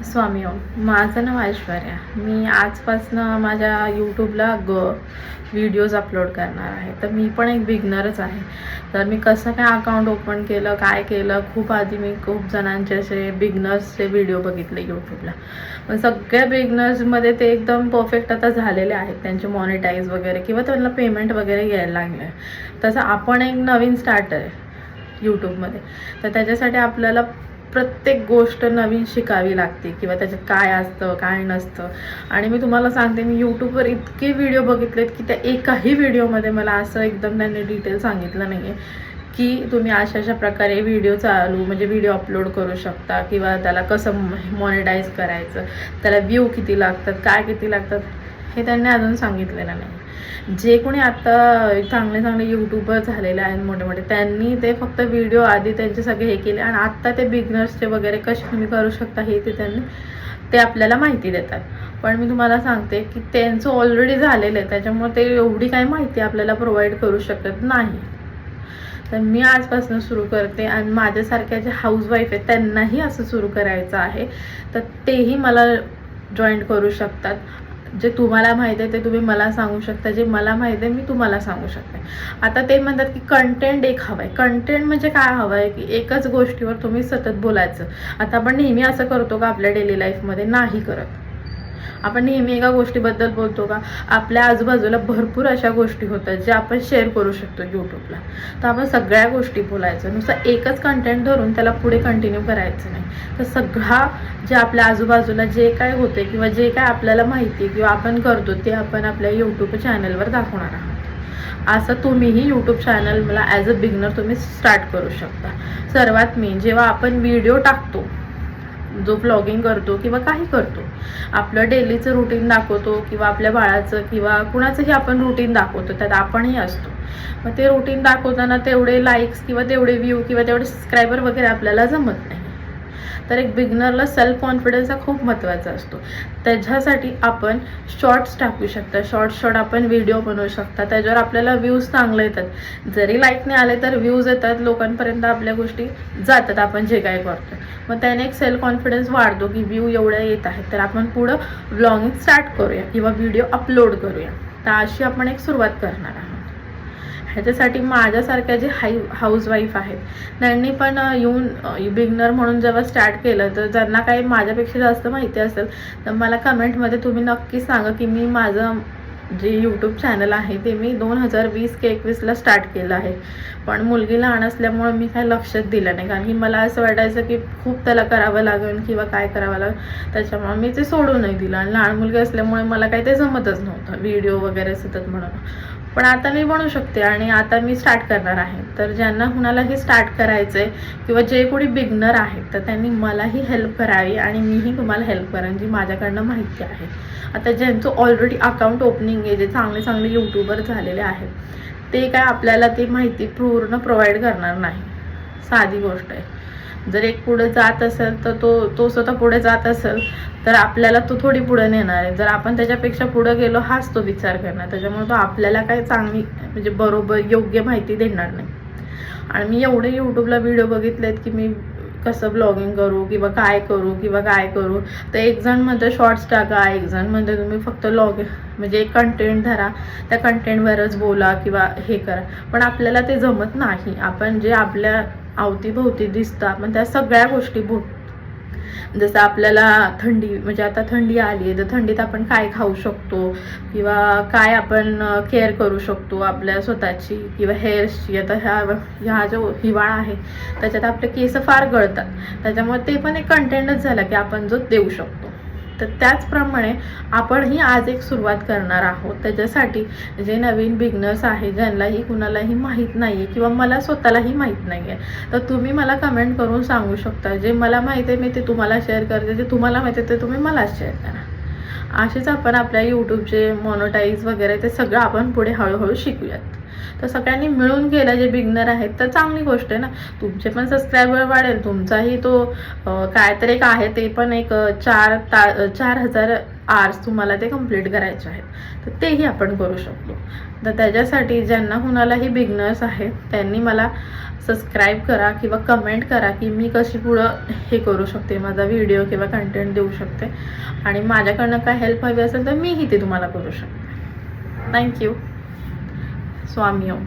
स्वामी ओम. माझं नाव ऐश्वर्या. मी आजपासून माझ्या यूट्यूबला व्हिडिओज अपलोड करणार आहे. तर मी पण एक बिगनरच आहे. तर मी कसं काय अकाउंट ओपन केलं, काय केलं, खूप आधी मी खूप जणांचे असे बिगनर्सचे व्हिडिओ बघितले यूट्यूबला. पण सगळ्या बिगनर्समध्ये ते एकदम परफेक्ट आता झालेले आहेत. त्यांचे मॉनिटाईज वगैरे किंवा त्यांना पेमेंट वगैरे यायला लागलं आहे. तसं आपण एक नवीन स्टार्टर आहे यूट्यूबमध्ये. तर त्याच्यासाठी आपल्याला प्रत्येक गोष्ट नवीन शिकावी लागते किंवा त्याच्यात काय असतं काय नसतं. आणि मी तुम्हाला सांगते, मी यूट्यूबवर इतके व्हिडिओ बघितलेत की त्या एकाही व्हिडिओमध्ये मला असं एकदम त्यांनी डिटेल सांगितलं नाही आहे की तुम्ही अशा प्रकारे व्हिडिओ म्हणजे व्हिडिओ अपलोड करू शकता किंवा त्याला कसं मॉनिटाईज करायचं, त्याला व्ह्यू किती लागतात, काय किती लागतात, हे त्यांनी अजून सांगितलेलं नाही. जे कोणी आता चांगले चांगले यूट्यूबर झालेले आहेत मोठे मोठे, त्यांनी ते फक्त व्हिडिओ आधी त्यांचे सगळे हे केले आणि आत्ता ते बिगनर्सचे वगैरे कसे तुम्ही करू शकता हे ते आपल्याला माहिती देतात. पण मी तुम्हाला सांगते की त्यांचं ऑलरेडी झालेलं आहे, त्याच्यामुळे ते एवढी काही माहिती आपल्याला प्रोव्हाइड करू शकत नाही. तर मी आजपासून सुरू करते आणि माझ्यासारख्या जे हाऊसवाईफ आहेत त्यांनाही असं सुरू करायचं आहे, तर तेही मला जॉईन करू शकतात. जे तुम्हाला माहिती आहे ते तुम्ही मला सांगू शकता, जे मला माहिती आहे मी तुम्हाला सांगू शकते. आता ते म्हणतात की कंटेंट एक हवं आहे. कंटेंट म्हणजे काय हवं आहे की एकच गोष्टीवर तुम्ही सतत बोलायचं. आता आपण नेहमी असं करतो का आपल्या डेली लाईफमध्ये? नाही करत. आपण नेहमी एका गोष्टीबद्दल बोलतो का? आपल्या आजूबाजूला भरपूर अशा गोष्टी होतात ज्या आपण शेअर करू शकतो यूट्यूबला. तर आपण सगळ्या गोष्टी बोलायचं, नुसतं एकच कंटेंट धरून त्याला पुढे कंटिन्यू करायचं नाही. तर सगळा जे आपल्या आजूबाजूला जे काय होते किंवा जे काय आपल्याला माहिती किंवा आपण करतो ते आपण आपल्या यूट्यूब चॅनलवर दाखवणार आहोत. असं तुम्हीही यूट्यूब चॅनल मला ॲज अ बिगनर तुम्ही स्टार्ट करू शकता. सर्वात मेन, जेव्हा आपण व्हिडिओ टाकतो, जो ब्लॉगिंग करतो किंवा काही करतो, आपलं डेलीचं रुटीन दाखवतो किंवा आपल्या बाळाचं किंवा कुणाचंही आपण रुटीन दाखवतो, त्यात आपणही असतो. मग ते रुटीन दाखवताना तेवढे लाईक्स किंवा तेवढे व्ह्यू किंवा तेवढे सबस्क्रायबर वगैरे आपल्याला जमत नाही. तर एक बिगनरला सेल्फ कॉन्फिडन्स हा खूप महत्त्वाचा असतो. त्याच्यासाठी आपण शॉर्ट्स टाकू शकता. शॉर्ट आपण व्हिडिओ बनवू शकता. त्याच्यावर आपल्याला व्ह्यूज चांगले येतात. जरी लाईक नाही आले तर व्ह्यूज येतात, लोकांपर्यंत आपल्या गोष्टी जातात आपण जे काय करतो. मग त्याने एक सेल्फ कॉन्फिडन्स वाढतो की व्ह्यू एवढ्या येत आहेत, तर आपण पुढं व्लॉगिंग स्टार्ट करूया किंवा व्हिडिओ अपलोड करूया. तर अशी आपण एक सुरुवात करणार आहोत. ह्याच्यासाठी माझ्यासारख्या जे हाऊसवाईफ आहेत त्यांनी पण येऊन बिगनर म्हणून जेव्हा स्टार्ट केलं, तर ज्यांना काही माझ्यापेक्षा जास्त माहिती असेल तर मला कमेंटमध्ये तुम्ही नक्की सांगा की मी माझं जे यूट्यूब चॅनल आहे ते मी 2020-21ला स्टार्ट केलं आहे. पण मुलगी लहान असल्यामुळे मी काही लक्षात दिलं नाही, कारण की मला असं वाटायचं की खूप त्याला करावं लागेल किंवा काय करावं लागेल, त्याच्यामुळे मी ते सोडून नाही दिलं. आणि लहान मुलगी असल्यामुळे मला काही ते जमतच नव्हतं व्हिडिओ वगैरे सतत म्हणून. पण आता मी बनवू शकते आणि आता मी स्टार्ट करणार आहे. तर ज्यांना कुणालाही स्टार्ट करायचं आहे किंवा जे कोणी बिगनर आहेत तर त्यांनी मलाही हेल्प करावी आणि मीही तुम्हाला हेल्प करेन जी माझ्याकडनं माहिती आहे. आता ज्यांचं ऑलरेडी अकाउंट ओपनिंग आहे, जे चांगले चांगले यूट्यूबर झालेले आहेत, ते काय आपल्याला ती माहिती पूर्ण प्रोव्हाइड करणार नाही. साधी गोष्ट आहे. जर एक पुढे जात असेल तर तो स्वतः पुढे जात असेल तर आपल्याला तो थोडी पुढे नेणार आहे. जर आपण त्याच्यापेक्षा पुढे गेलो हाच तो विचार करणार. त्याच्यामुळे तो आपल्याला काही चांगली म्हणजे बरोबर योग्य माहिती देणार नाही. आणि मी एवढे यूट्यूबला व्हिडिओ बघितलेत की मी कसं ब्लॉगिंग करू किंवा काय करू. तर एक जण म्हणतं शॉर्ट्स टाका, एक जण म्हणतं तुम्ही फक्त म्हणजे एक कंटेंट धरा, त्या कंटेंटवरच बोला किंवा हे करा. पण आपल्याला ते जमत नाही. आपण जे आपल्या अवतीभोवती दिसतं आपण त्या सगळ्या गोष्टी जसं आपल्याला थंडी, म्हणजे आता थंडी आली आहे तर थंडीत आपण काय खाऊ शकतो किंवा काय आपण केअर करू शकतो आपल्या स्वतःची किंवा हेअर्सची. आता ह्या जो हिवाळा आहे त्याच्यात आपले केस फार गळतात, त्याच्यामुळे ते पण एक कंटेंटच झाला की आपण जो देऊ शकतो. तर त्याचप्रमाणे आपणही आज एक सुरुवात करणार आहोत. त्याच्यासाठी जे नवीन बिगनर्स आहे, ज्यांनाही कुणालाही माहीत नाही आहे किंवा मला स्वतःलाही माहीत नाही आहे, तर तुम्ही मला कमेंट करून सांगू शकता. जे मला माहिती आहे मी ते तुम्हाला शेअर करते, जे तुम्हाला माहिती आहे ते तुम्ही मला शेअर करा. असेच आपण आपल्या यूट्यूबचे मॉनिटाईज वगैरे ते सगळं आपण पुढे हळूहळू शिकूयात. तर सगळ्यांनी मिळून केलं, जे बिगनर आहेत तर चांगली गोष्ट आहे ना. तुमचे पण सबस्क्रायबर वाढेल, तुमचाही तो काहीतरी एक आहे ते पण एक 4,000 आवर्स तुम्हाला ते कंप्लीट करायचे आहेत, तर तेही आपण करू शकतो. तर त्याच्यासाठी ज्यांना कुणालाही बिगनर्स आहेत त्यांनी मला सबस्क्राईब करा किंवा कमेंट करा की मी कशी पुढं हे करू शकते, माझा व्हिडिओ किंवा कंटेंट देऊ शकते, आणि माझ्याकडनं काय हेल्प हवी असेल तर मीही ते तुम्हाला करू शकते. थँक्यू. स्वामी ओम.